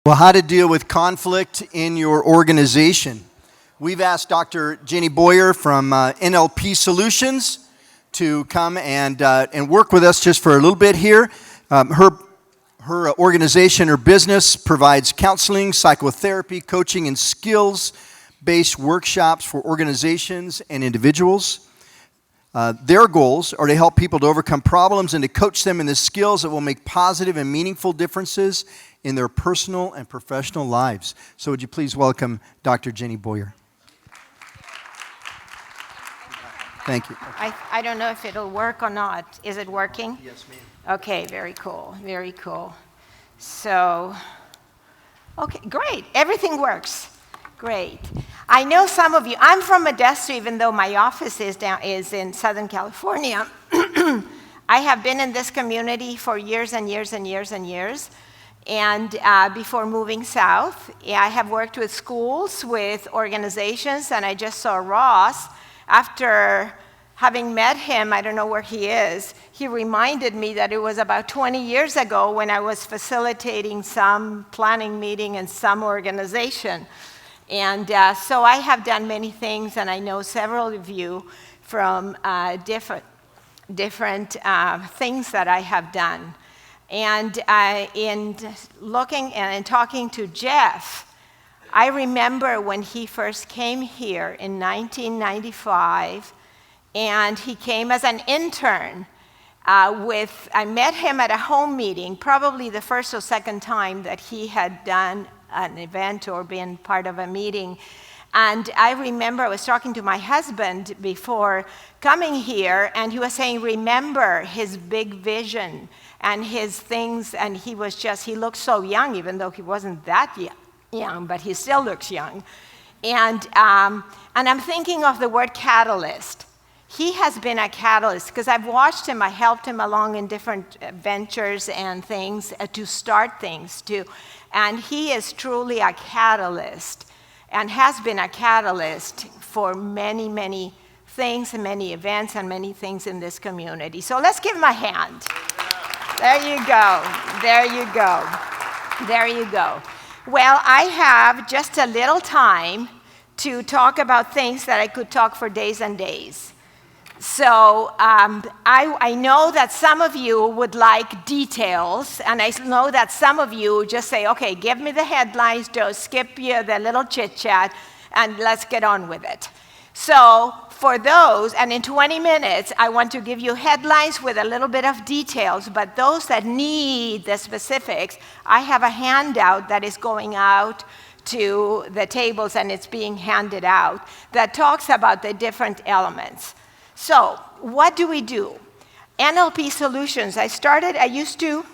Well, how to deal with conflict in your organization. We've asked Dr. Geni Boyer from NLP Solutions to come and work with us just for a little bit here. Her organization, her business provides counseling, psychotherapy, coaching, and skills-based workshops for organizations and individuals. Their goals are to help people to overcome problems and to coach them in the skills that will make positive and meaningful differences in their personal and professional lives. So would you please welcome Dr. Geni Boyer. Thank you. I don't know if it'll work or not. Is it working? Yes, ma'am. Okay, very cool, very cool. So, okay, great. Everything works. Great. I know some of you, I'm from Modesto, even though my office is in Southern California. I have been in this community for years and years and years and years. And before moving south, I have worked with schools, with organizations, and I just saw Ross. After having met him, I don't know where he is, he reminded me that it was about 20 years ago when I was facilitating some planning meeting in some organization. And so I have done many things, and I know several of you from different things that I have done. And in looking and talking to Jeff, I remember when he first came here in 1995, and he came as an intern. I met him at a home meeting, probably the first or second time that he had done an event or been part of a meeting. And I remember I was talking to my husband before coming here, and he was saying, remember his big vision and his things, and he looked so young, even though he wasn't that young, but he still looks young. And I'm thinking of the word catalyst. He has been a catalyst, because I've watched him, I helped him along in different ventures and things to start things too. And he is truly a catalyst, and has been a catalyst for many, many things and many events and many things in this community. So let's give him a hand. There you go. There you go. There you go. Well, I have just a little time to talk about things that I could talk for days and days. So I know that some of you would like details, and I know that some of you just say, okay, give me the headlines, just skip the little chit-chat, and let's get on with it. So for those, and in 20 minutes, I want to give you headlines with a little bit of details, but those that need the specifics, I have a handout that is going out to the tables, and it's being handed out, that talks about the different elements. So what do we do? NLP Solutions, I used to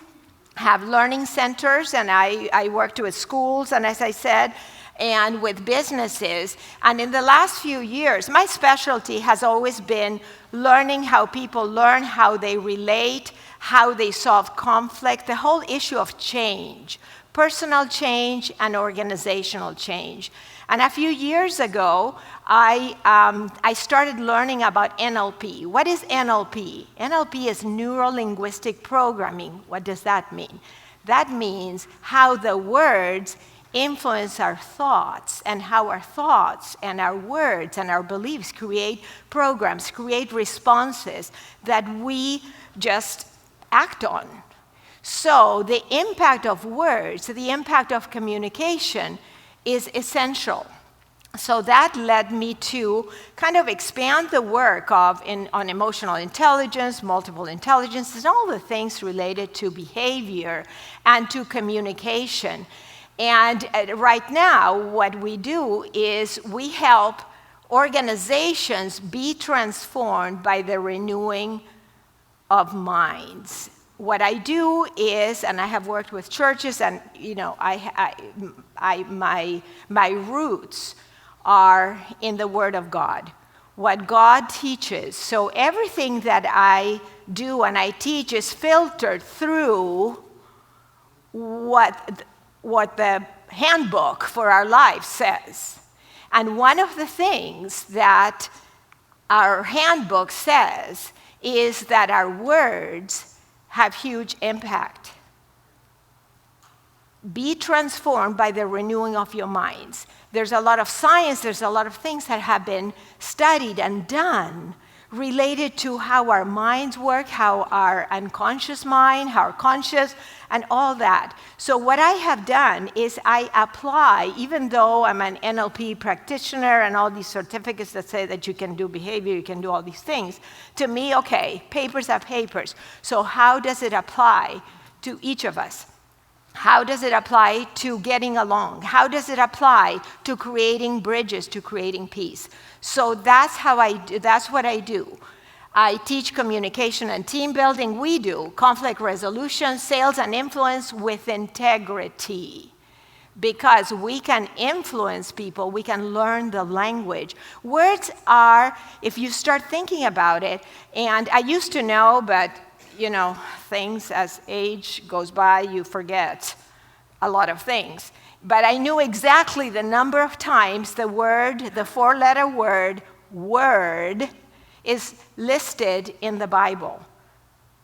have learning centers, and I worked with schools, and as I said, and with businesses. And in the last few years, my specialty has always been learning how people learn, how they relate, how they solve conflict, the whole issue of change, personal change and organizational change. And a few years ago, I started learning about NLP. What is NLP? NLP is neuro-linguistic programming. What does that mean? That means how the words influence our thoughts, and how our thoughts and our words and our beliefs create programs, create responses that we just act on. So the impact of words, the impact of communication is essential. So that led me to kind of expand the work on emotional intelligence, multiple intelligence, and all the things related to behavior and to communication. And right now, what we do is we help organizations be transformed by the renewing of minds. What I do is, and I have worked with churches, and my roots are in the Word of God, what God teaches. So everything that I do and I teach is filtered through what the handbook for our life says. And one of the things that our handbook says is that our words have huge impact. be transformed by the renewing of your minds. There's a lot of science, there's a lot of things that have been studied and done related to how our minds work, how our unconscious mind, how our conscious, and all that. So what I have done is I apply, even though I'm an NLP practitioner and all these certificates that say that you can do behavior, you can do all these things, to me, okay, papers are papers. So how does it apply to each of us? How does it apply to getting along? How does it apply to creating bridges, to creating peace? So that's what I do. I teach communication and team building. We do conflict resolution, sales and influence with integrity. Because we can influence people, we can learn the language. Words are, if you start thinking about it, and I used to know, but things as age goes by, you forget a lot of things. But I knew exactly the number of times the four-letter word, is listed in the Bible.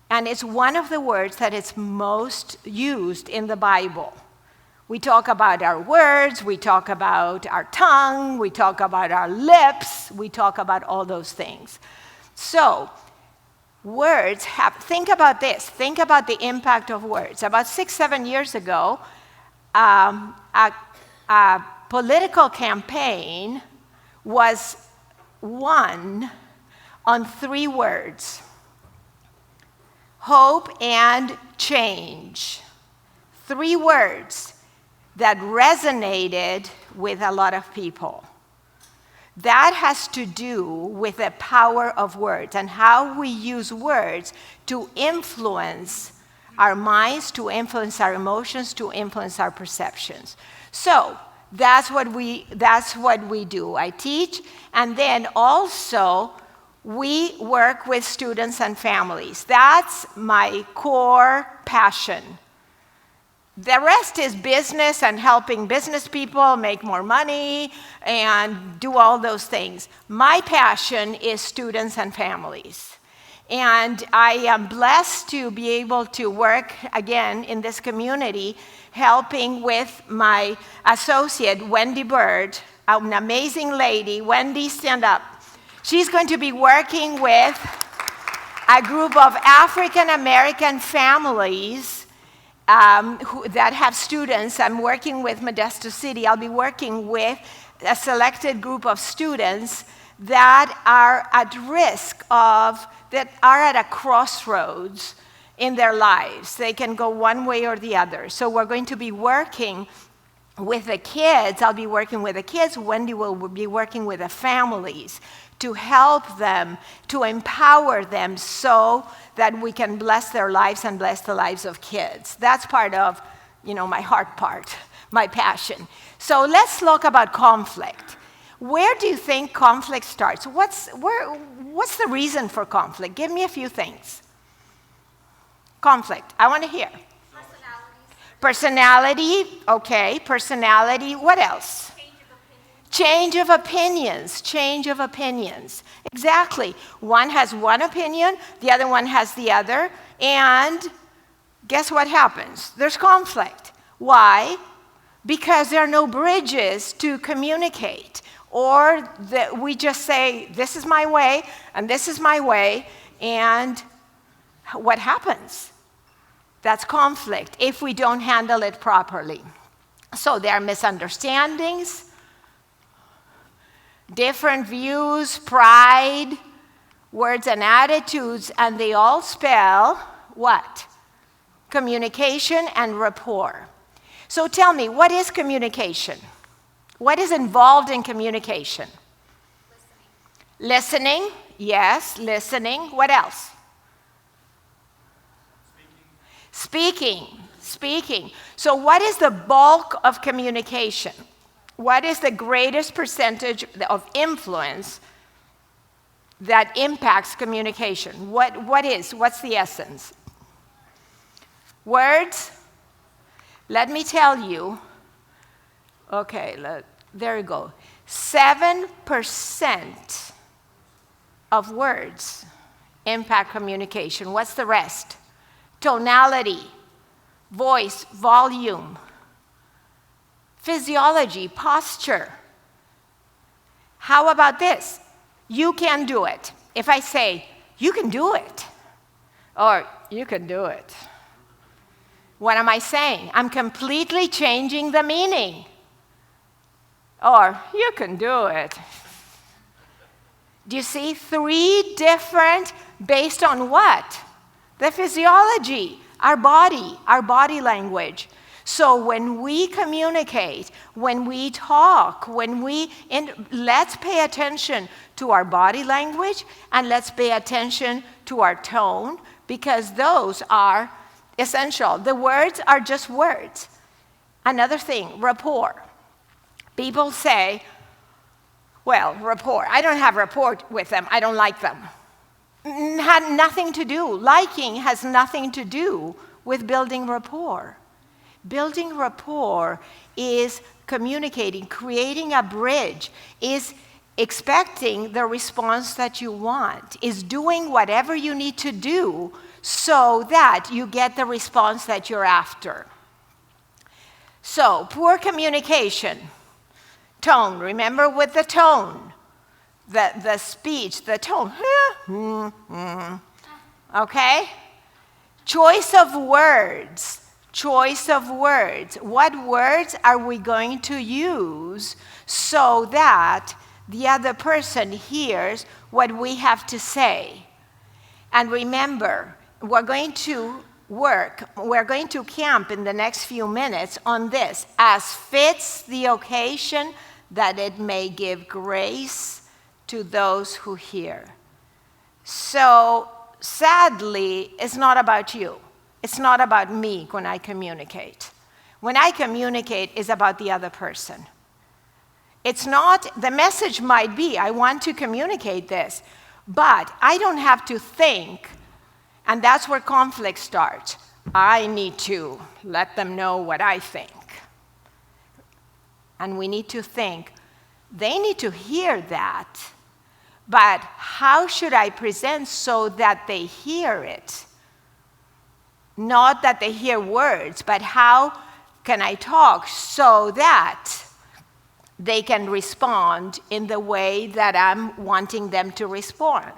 And it's one of the words that is most used in the Bible. We talk about our words, we talk about our tongue, we talk about our lips, we talk about all those things. So, words think about this. Think about the impact of words. About 6-7 years ago, a political campaign was won on 3 words: hope and change. 3 words that resonated with a lot of people. That has to do with the power of words and how we use words to influence our minds, to influence our emotions, to influence our perceptions. So that's what we do. I teach, and then also we work with students and families. That's my core passion. The rest is business and helping business people make more money and do all those things. My passion is students and families. And I am blessed to be able to work again in this community, helping with my associate, Wendy Bird, an amazing lady. Wendy, stand up. She's going to be working with a group of African American families that have students. I'm working with Modesto City. I'll be working with a selected group of students that are at risk that are at a crossroads in their lives. They can go one way or the other. So we're going to be working with the kids. I'll be working with the kids. Wendy will be working with the families to help them, to empower them so that we can bless their lives and bless the lives of kids. That's part of, my heart part, my passion. So let's talk about conflict. Where do you think conflict starts? What's the reason for conflict? Give me a few things. Conflict, I want to hear. Personality, okay, personality. What else? Change of opinions. Exactly. One has one opinion, the other one has the other, and guess what happens? There's conflict. Why? Because there are no bridges to communicate. Or we just say, this is my way, and this is my way, and what happens? That's conflict if we don't handle it properly. So there are misunderstandings, different views, pride, words and attitudes, and they all spell what? Communication and rapport. So tell me, what is communication? What is involved in communication? Listening. Yes, listening. What else? Speaking. So what is the bulk of communication? What is the greatest percentage of influence that impacts communication? What's the essence? Words? Let me tell you. Okay, there you go. 7% of words impact communication. What's the rest? Tonality, voice, volume, physiology, posture. How about this? You can do it. If I say, you can do it, or you can do it, what am I saying? I'm completely changing the meaning. Or, you can do it. Do you see? 3 different, based on what? The physiology, our body language. So when we communicate, when we talk, let's pay attention to our body language, and let's pay attention to our tone, because those are essential. The words are just words. Another thing, rapport. People say, well, rapport. I don't have rapport with them. I don't like them. Had nothing to do. Liking has nothing to do with building rapport. Building rapport is communicating, creating a bridge, is expecting the response that you want, is doing whatever you need to do so that you get the response that you're after. So, poor communication. Tone, remember with the tone, the speech, the tone. Okay? Choice of words. Choice of words. What words are we going to use so that the other person hears what we have to say? And remember, we're going to camp in the next few minutes on this. As fits the occasion, that it may give grace to those who hear. So, sadly, it's not about you. It's not about me when I communicate. When I communicate, it's about the other person. It's not, the message might be, I want to communicate this, but I don't have to think, and that's where conflict starts. I need to let them know what I think. And we need to think, they need to hear that, but how should I present so that they hear it? Not that they hear words, but how can I talk so that they can respond in the way that I'm wanting them to respond?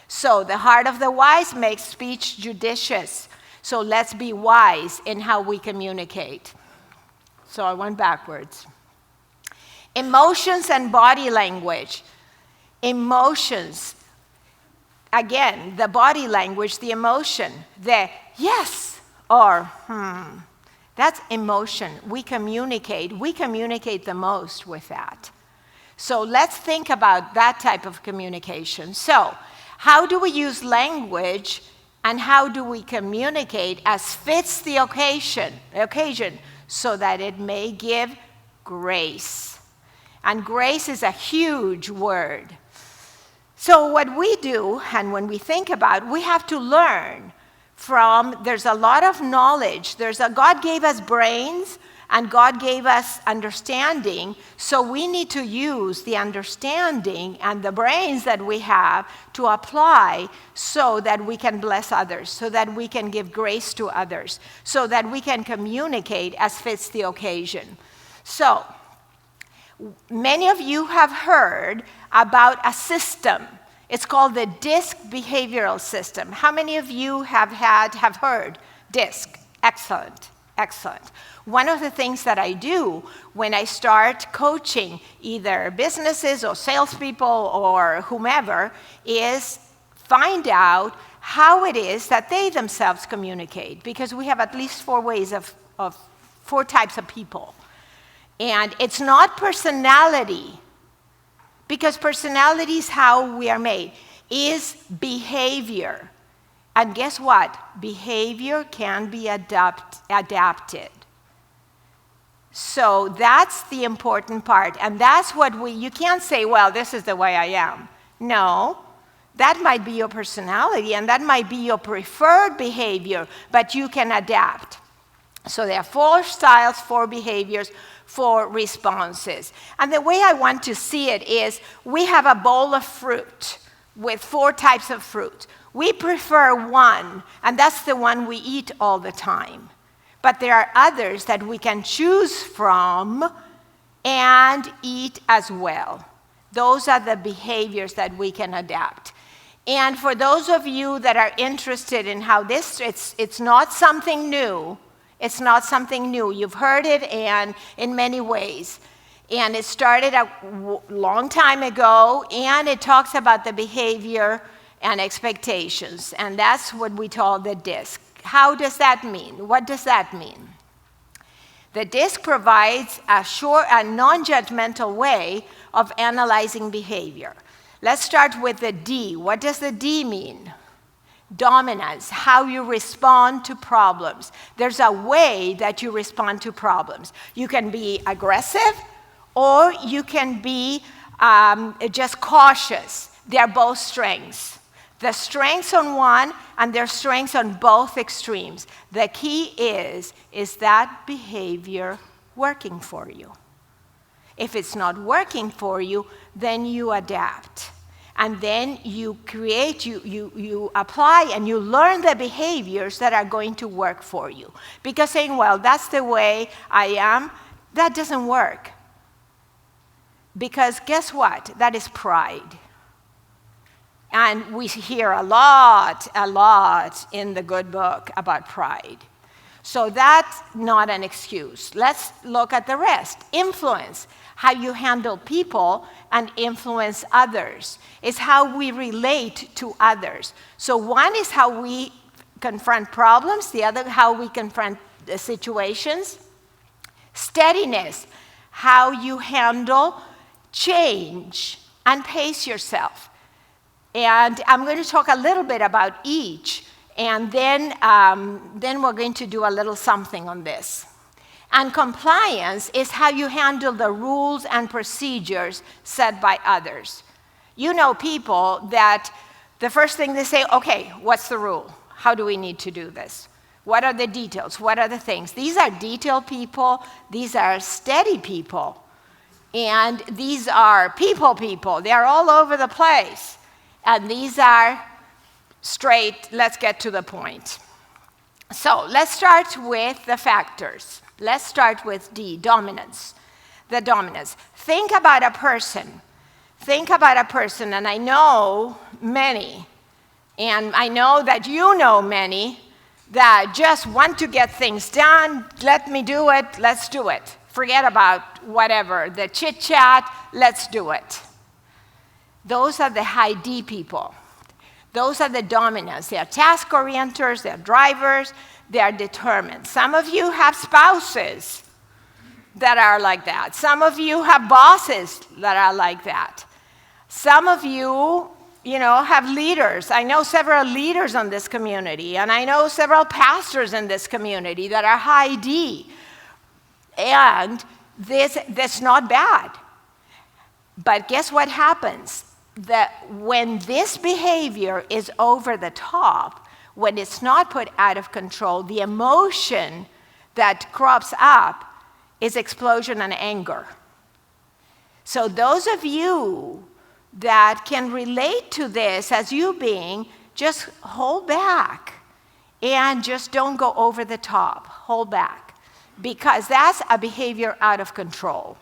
So the heart of the wise makes speech judicious. So let's be wise in how we communicate. So I went backwards. Emotions and body language. Emotions. Again, the body language, the emotion, the yes or that's emotion. We communicate the most with that. So let's think about that type of communication. So, how do we use language and how do we communicate as fits the occasion so that it may give grace? And grace is a huge word. So what we do, and when we think about, we have to learn from, there's a lot of knowledge. God gave us brains, and God gave us understanding, so we need to use the understanding and the brains that we have to apply so that we can bless others, so that we can give grace to others, so that we can communicate as fits the occasion. So, many of you have heard about a system. It's called the DISC behavioral system. How many of you have heard DISC? Excellent, excellent. One of the things that I do when I start coaching either businesses or salespeople or whomever is find out how it is that they themselves communicate, because we have at least 4 types of people. And it's not personality, because personality is how we are made, is behavior. And guess what? Behavior can be adapted. So that's the important part. And that's what you can't say, well, this is the way I am. No, that might be your personality and that might be your preferred behavior, but you can adapt. So there are 4 styles, 4 behaviors, 4 responses. And the way I want to see it is we have a bowl of fruit with 4 types of fruit. We prefer one, and that's the one we eat all the time. But there are others that we can choose from and eat as well. Those are the behaviors that we can adapt. And for those of you that are interested in how this, it's not something new. It's not something new. You've heard it and in many ways. And it started a long time ago, and it talks about the behavior and expectations. And that's what we call the DISC. How does that mean? What does that mean? The DISC provides a short and non-judgmental way of analyzing behavior. Let's start with the D. What does the D mean? Dominance, how you respond to problems. There's a way that you respond to problems. You can be aggressive, or you can be just cautious. They're both strengths. The strengths on one and their strengths on both extremes. The key is that behavior working for you? If it's not working for you, then you adapt. And then you create, you apply, and you learn the behaviors that are going to work for you. Because saying, well, that's the way I am, that doesn't work. Because guess what? That is pride. And we hear a lot in the good book about pride. So that's not an excuse. Let's look at the rest. Influence, how you handle people and influence others. It's how we relate to others. So one is how we confront problems, the other how we confront the situations. Steadiness, how you handle change and pace yourself. And I'm going to talk a little bit about each, and then we're going to do a little something on this. And compliance is how you handle the rules and procedures set by others. You know people that the first thing they say, okay, what's the rule? How do we need to do this? What are the details? What are the things? These are detailed people. These are steady people. And these are people. They are all over the place. And these are straight, let's get to the point. So let's start with the factors. Let's start with D, dominance. The dominance. Think about a person. And I know many, and I know that you know many, that just want to get things done. Let me do it, let's do it. Forget about whatever, the chit-chat, let's do it. Those are the high D people. Those are the dominants. They are task orienters, they are drivers, they are determined. Some of you have spouses that are like that. Some of you have bosses that are like that. Some of you, have leaders. I know several leaders in this community, and I know several pastors in this community that are high D. And that's not bad. But guess what happens? That when this behavior is over the top, when it's not put out of control, the emotion that crops up is explosion and anger. So those of you that can relate to this as you being, just hold back and just don't go over the top. Hold back, because that's a behavior out of control.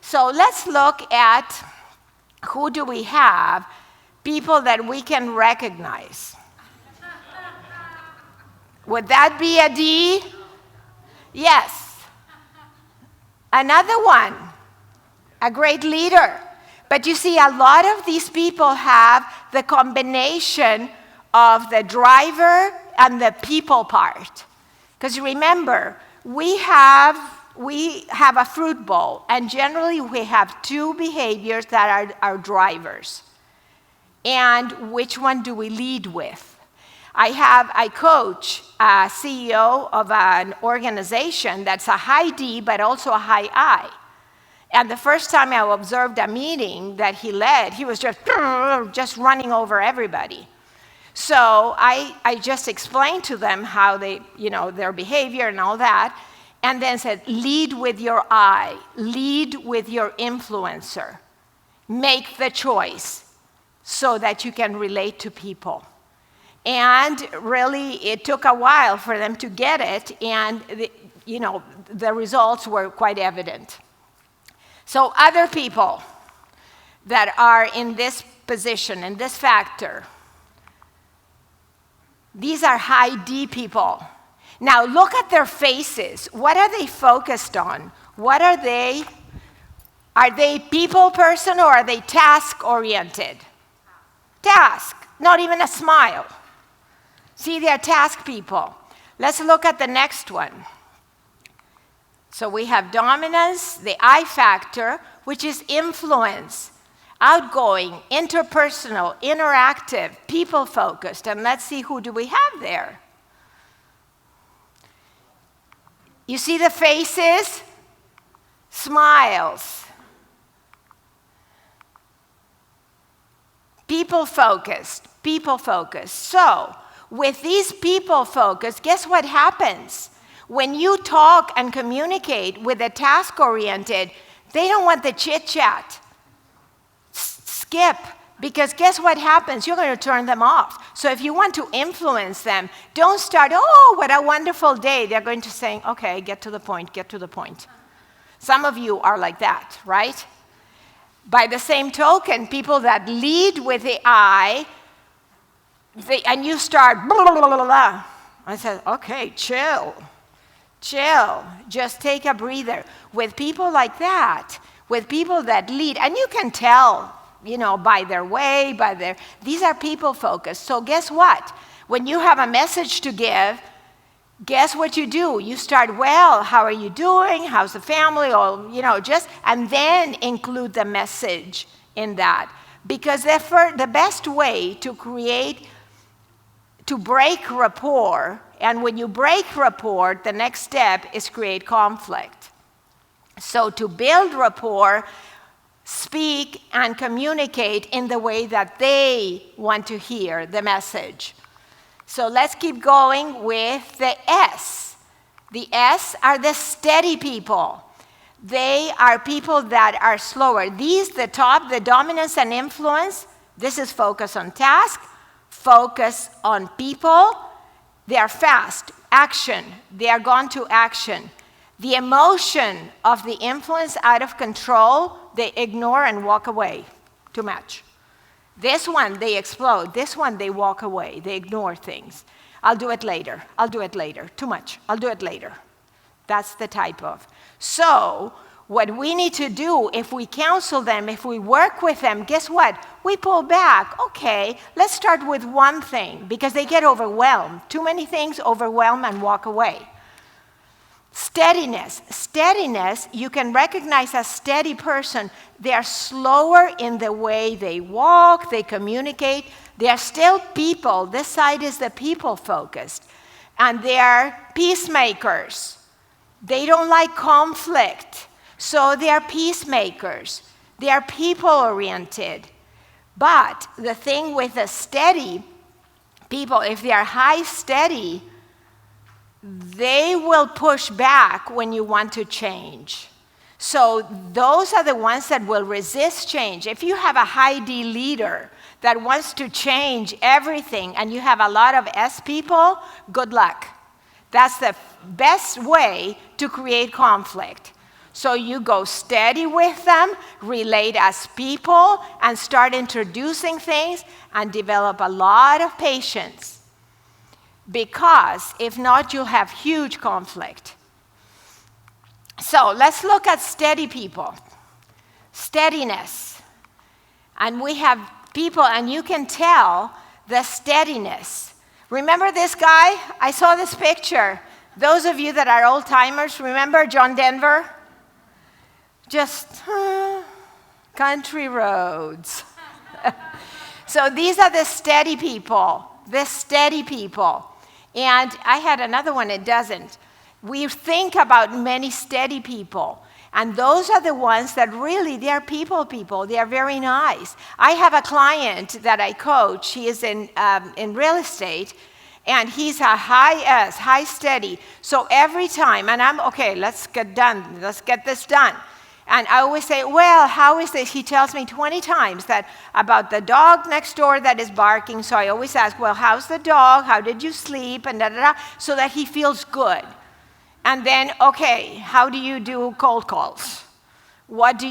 So let's look at who do we have, people that we can recognize. Would that be a D? Yes. Another one, a great leader. But you see, a lot of these people have the combination of the driver and the people part. Because remember, we have a fruit bowl, and generally we have two behaviors that are our drivers. And which one do we lead with? I coach a CEO of an organization that's a high D, but also a high I. And the first time I observed a meeting that he led, he was just running over everybody. So I just explained to them how they, their behavior and all that, and then said, lead with your I, lead with your influencer. Make the choice so that you can relate to people. And really, it took a while for them to get it, and the results were quite evident. So other people that are in this position, in this factor, these are high D people. Now look at their faces. What are they focused on? What are they? Are they people person or are they task oriented? Task, not even a smile. See, they're task people. Let's look at the next one. So we have dominance, the I factor, which is influence, outgoing, interpersonal, interactive, people-focused. And let's see, who do we have there? You see the faces? Smiles. People-focused, people-focused. So, with these people-focused, guess what happens? When you talk and communicate with a task-oriented, they don't want the chit-chat. Skip, because guess what happens? You're going to turn them off. So if you want to influence them, don't start, oh, what a wonderful day. They're going to say, okay, get to the point, get to the point. Some of you are like that, right? By the same token, people that lead with the I, and you start, blah, blah, blah, blah. I said, okay, chill, just take a breather. With people like that, with people that lead, and you can tell, by their way, these are people focused. So guess what? When you have a message to give, guess what you do? You start, well, how are you doing? How's the family? Or, and then include the message in that. Because the best way to break rapport, and when you break rapport, the next step is create conflict. So to build rapport, speak and communicate in the way that they want to hear the message. So let's keep going with the S. The S are the steady people. They are people that are slower. These, the top, the dominance and influence, this is focus on task, focus on people. They are fast, action. They are gone to action. The emotion of the influence out of control, they ignore and walk away. Too much. This one, they explode. This one, they walk away. They ignore things. I'll do it later. I'll do it later. Too much. I'll do it later. That's the type of. So, what we need to do, if we counsel them, if we work with them, guess what? We pull back. Okay, let's start with one thing, because they get overwhelmed. Too many things overwhelm and walk away. Steadiness. Steadiness, you can recognize a steady person. They are slower in the way they walk, they communicate. They are still people. This side is the people-focused. And they are peacemakers. They don't like conflict. So they are peacemakers. They are people-oriented. But the thing with the steady people, if they are high steady, they will push back when you want to change. So those are the ones that will resist change. If you have a high D leader that wants to change everything and you have a lot of S people, good luck. That's the best way to create conflict. So you go steady with them, relate as people, and start introducing things and develop a lot of patience. Because if not, you'll have huge conflict. So let's look at steady people. Steadiness. And we have people, and you can tell the steadiness. Remember this guy? I saw this picture. Those of you that are old timers, remember John Denver? Just country roads. So these are the steady people. The steady people. And I had another one, it doesn't. We think about many steady people. And those are the ones that really, they are people. They are very nice. I have a client that I coach. He is in real estate. And he's a high S, high steady. So every time, and I'm, okay, let's get done. Let's get this done. And I always say, well, how is this? He tells me 20 times that about the dog next door that is barking. So I always ask, well, how's the dog? How did you sleep? And da-da-da, so that he feels good. And then, okay, how do you do cold calls? What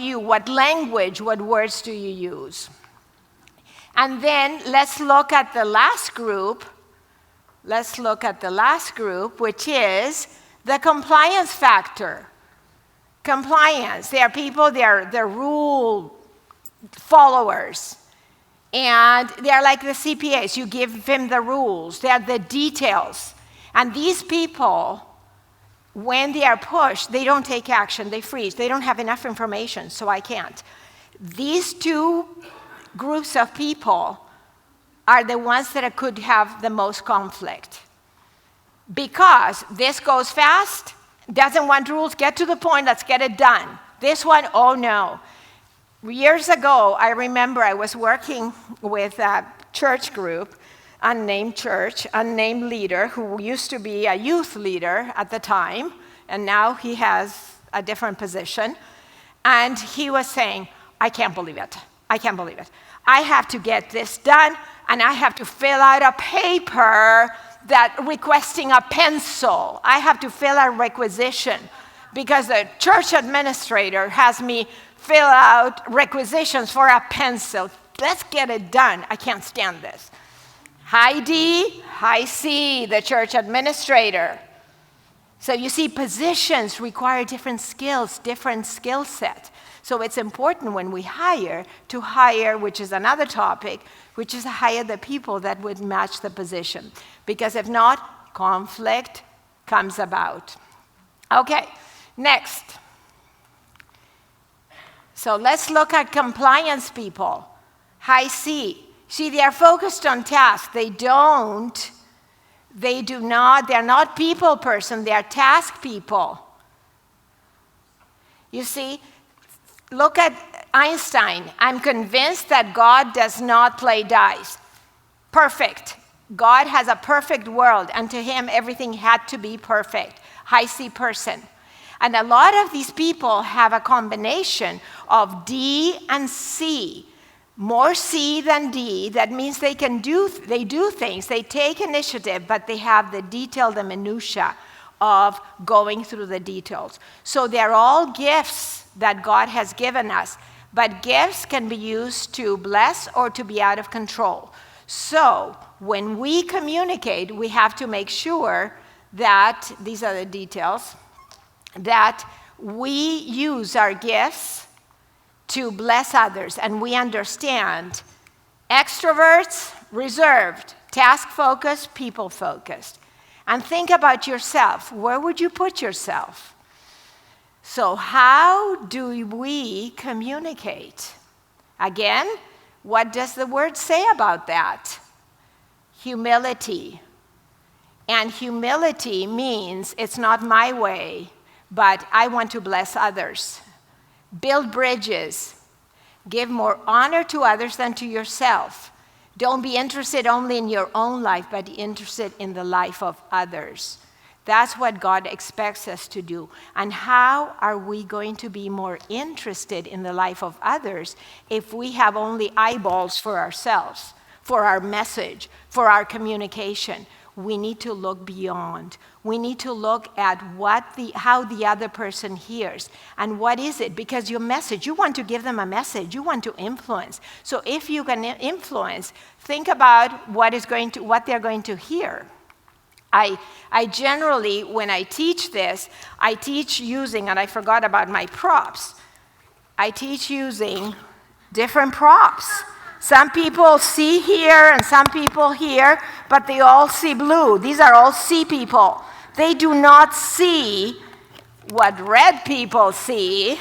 language, what words do you use? And then let's look at the last group. Let's look at the last group, which is the compliance factor. Compliance. They are people, they're rule followers. And they're like the CPAs. You give them the rules. They're the details. And these people, when they are pushed, they don't take action. They freeze. They don't have enough information, so I can't. These two groups of people are the ones that could have the most conflict. Because this goes fast, doesn't want rules, get to the point, let's get it done. This one, oh no. Years ago, I remember I was working with a church group, unnamed church, unnamed leader, who used to be a youth leader at the time, and now he has a different position. And he was saying, I can't believe it. I can't believe it. I have to get this done, and I have to fill out a paper that requesting a pencil. I have to fill out a requisition because the church administrator has me fill out requisitions for a pencil. Let's get it done. I can't stand this. High D, high C, the church administrator. So you see, positions require different skills, different skill set. So it's important when we hire to hire, which is another topic, which is to hire the people that would match the position. Because if not, conflict comes about. Okay, next. So let's look at compliance people. High C. See, they are focused on tasks. They're not people person, they are task people. You see, look at Einstein. I'm convinced that God does not play dice. Perfect. God has a perfect world, and to him, everything had to be perfect. High C person. And a lot of these people have a combination of D and C. More C than D. That means they do things, they take initiative, but they have the detail, the minutia of going through the details. So they're all gifts that God has given us, but gifts can be used to bless or to be out of control. So when we communicate, we have to make sure that, these are the details, that we use our gifts to bless others, and we understand extroverts, reserved, task-focused, people-focused. And think about yourself. Where would you put yourself? So how do we communicate? Again, what does the word say about that? Humility. And humility means it's not my way, but I want to bless others. Build bridges. Give more honor to others than to yourself. Don't be interested only in your own life, but interested in the life of others. That's what God expects us to do. And how are we going to be more interested in the life of others if we have only eyeballs for ourselves, for our message, for our communication? We need to look beyond. We need to look at how the other person hears. And what is it? Because your message, you want to give them a message. You want to influence. So if you can influence, think about what they're going to hear. I generally, when I teach this, I teach using, and I forgot about my props, I teach using different props. Some people see here and some people here, but they all see blue. These are all C people. They do not see what red people see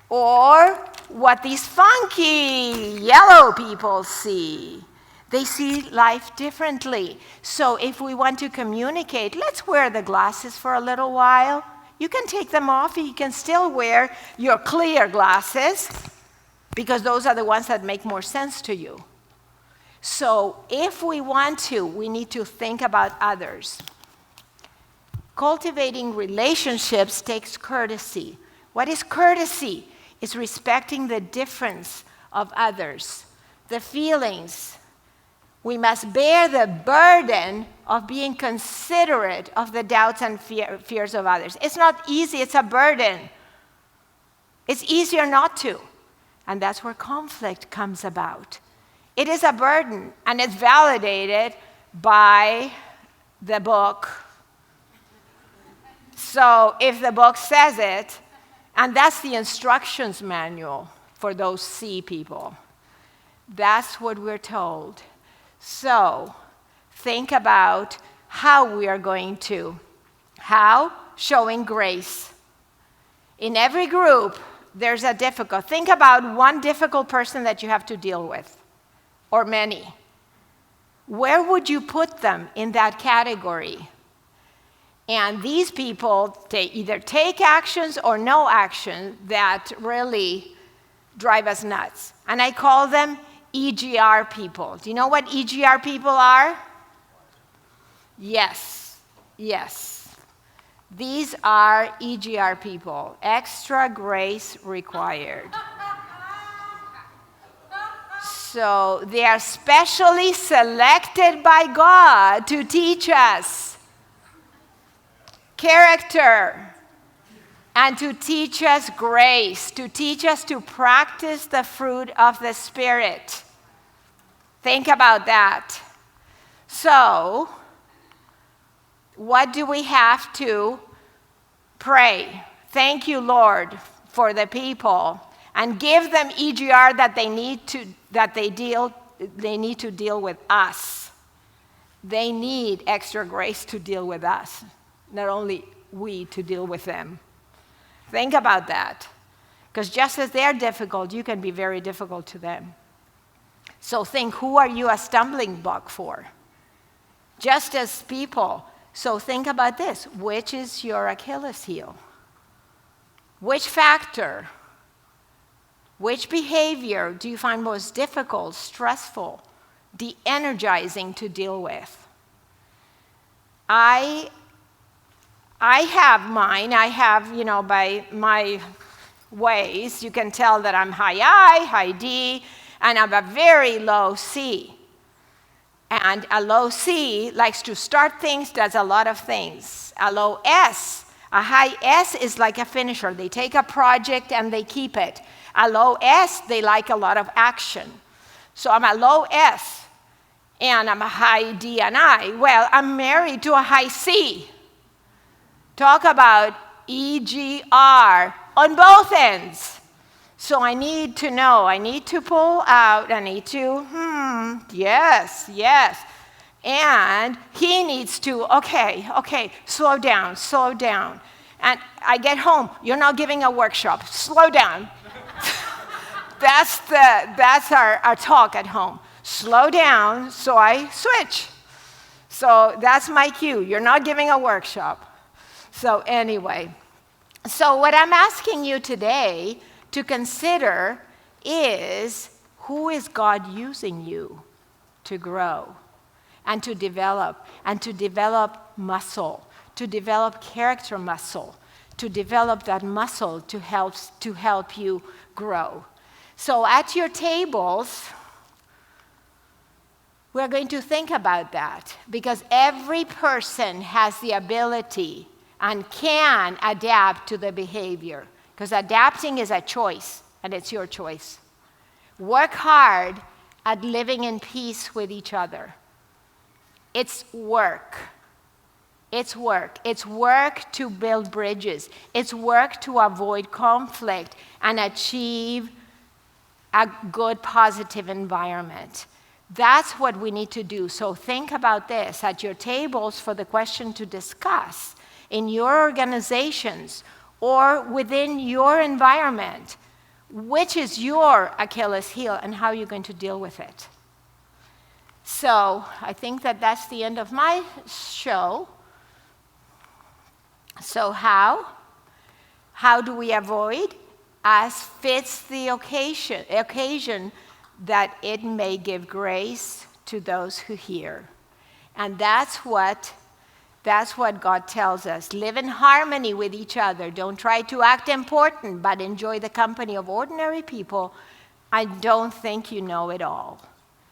or what these funky yellow people see. They see life differently. So if we want to communicate, let's wear the glasses for a little while. You can take them off. You can still wear your clear glasses because those are the ones that make more sense to you. So if we want to, we need to think about others. Cultivating relationships takes courtesy. What is courtesy? It's respecting the difference of others, the feelings. We must bear the burden of being considerate of the doubts and fears of others. It's not easy, it's a burden. It's easier not to. And that's where conflict comes about. It is a burden, and it's validated by the book. So if the book says it, and that's the instructions manual for those C people. That's what we're told. So think about how we are going to. How? Showing grace. In every group, there's a difficult. Think about one difficult person that you have to deal with, or many. Where would you put them in that category? And these people either take actions or no action that really drive us nuts. And I call them EGR people. Do you know what EGR people are? Yes, yes. These are EGR people, extra grace required. So they are specially selected by God to teach us character and to teach us grace, to teach us to practice the fruit of the Spirit. Think about that. So, what do we have to pray? Thank you, Lord, for the people, and give them EGR that they need to deal with us. They need extra grace to deal with us, not only we to deal with them. Think about that, because just as they're difficult, you can be very difficult to them. So think, who are you a stumbling block for? Just as people. So think about this. Which is your Achilles heel? Which factor, which behavior do you find most difficult, stressful, de-energizing to deal with? I have mine. I have, by my ways, you can tell that I'm high I, high D, and I'm a very low C. And a low C likes to start things, does a lot of things. A low S, a high S is like a finisher. They take a project and they keep it. A low S, they like a lot of action. So I'm a low S, and I'm a high D and I. Well, I'm married to a high C. Talk about EGR on both ends. So I need to know, I need to pull out, I need to, yes. And he needs to, okay, slow down. And I get home, you're not giving a workshop, slow down. That's our talk at home. Slow down, so I switch. So that's my cue, you're not giving a workshop. So anyway, so what I'm asking you today to consider is, who is God using you to grow and to develop muscle, to develop character muscle, to develop that muscle to help you grow. So at your tables, we're going to think about that, because every person has the ability and can adapt to the behavior, because adapting is a choice, and it's your choice. Work hard at living in peace with each other. It's work. It's work. It's work to build bridges. It's work to avoid conflict and achieve a good, positive environment. That's what we need to do. So think about this at your tables for the question to discuss in your organizations or within your environment. Which is your Achilles heel, and how you're going to deal with it? So I think that that's the end of my show. So how do we avoid? As fits the occasion that it may give grace to those who hear. And that's what God tells us. Live in harmony with each other. Don't try to act important, but enjoy the company of ordinary people. I don't think you know it all,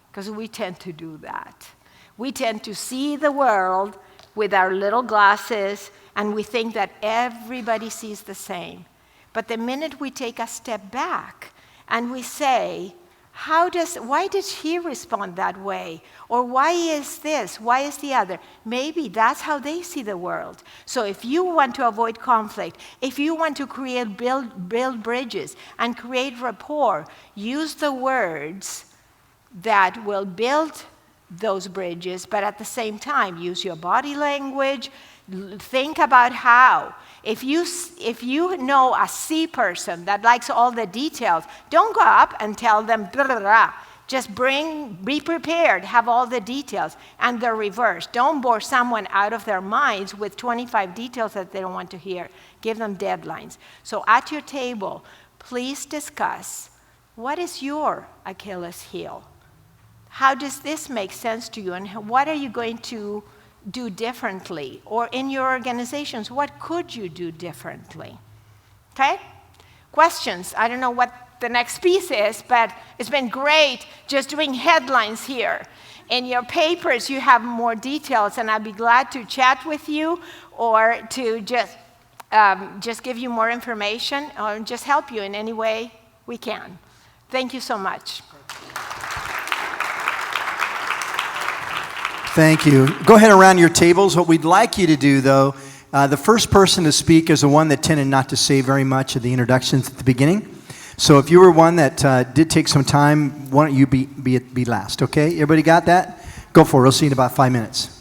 because we tend to do that. We tend to see the world with our little glasses, and we think that everybody sees the same. But the minute we take a step back and we say, why did he respond that way? Or why is this? Why is the other? Maybe that's how they see the world. So if you want to avoid conflict, if you want to build bridges and create rapport, use the words that will build those bridges, but at the same time, use your body language. Think about how. If you know a C person that likes all the details, don't go up and tell them blah, blah, blah. Just be prepared, have all the details. And the reverse. Don't bore someone out of their minds with 25 details that they don't want to hear. Give them deadlines. So at your table, please discuss, what is your Achilles heel? How does this make sense to you? And what are you going to do differently? Or in your organizations, what could you do differently? Okay? Questions? I don't know what the next piece is, but it's been great just doing headlines here. In your papers, you have more details, and I'd be glad to chat with you or to just give you more information or just help you in any way we can. Thank you so much. Thank you. Go ahead around your tables. What we'd like you to do, though, the first person to speak is the one that tended not to say very much of the introductions at the beginning. So if you were one that did take some time, why don't you be last, okay? Everybody got that? Go for it. We'll see you in about 5 minutes.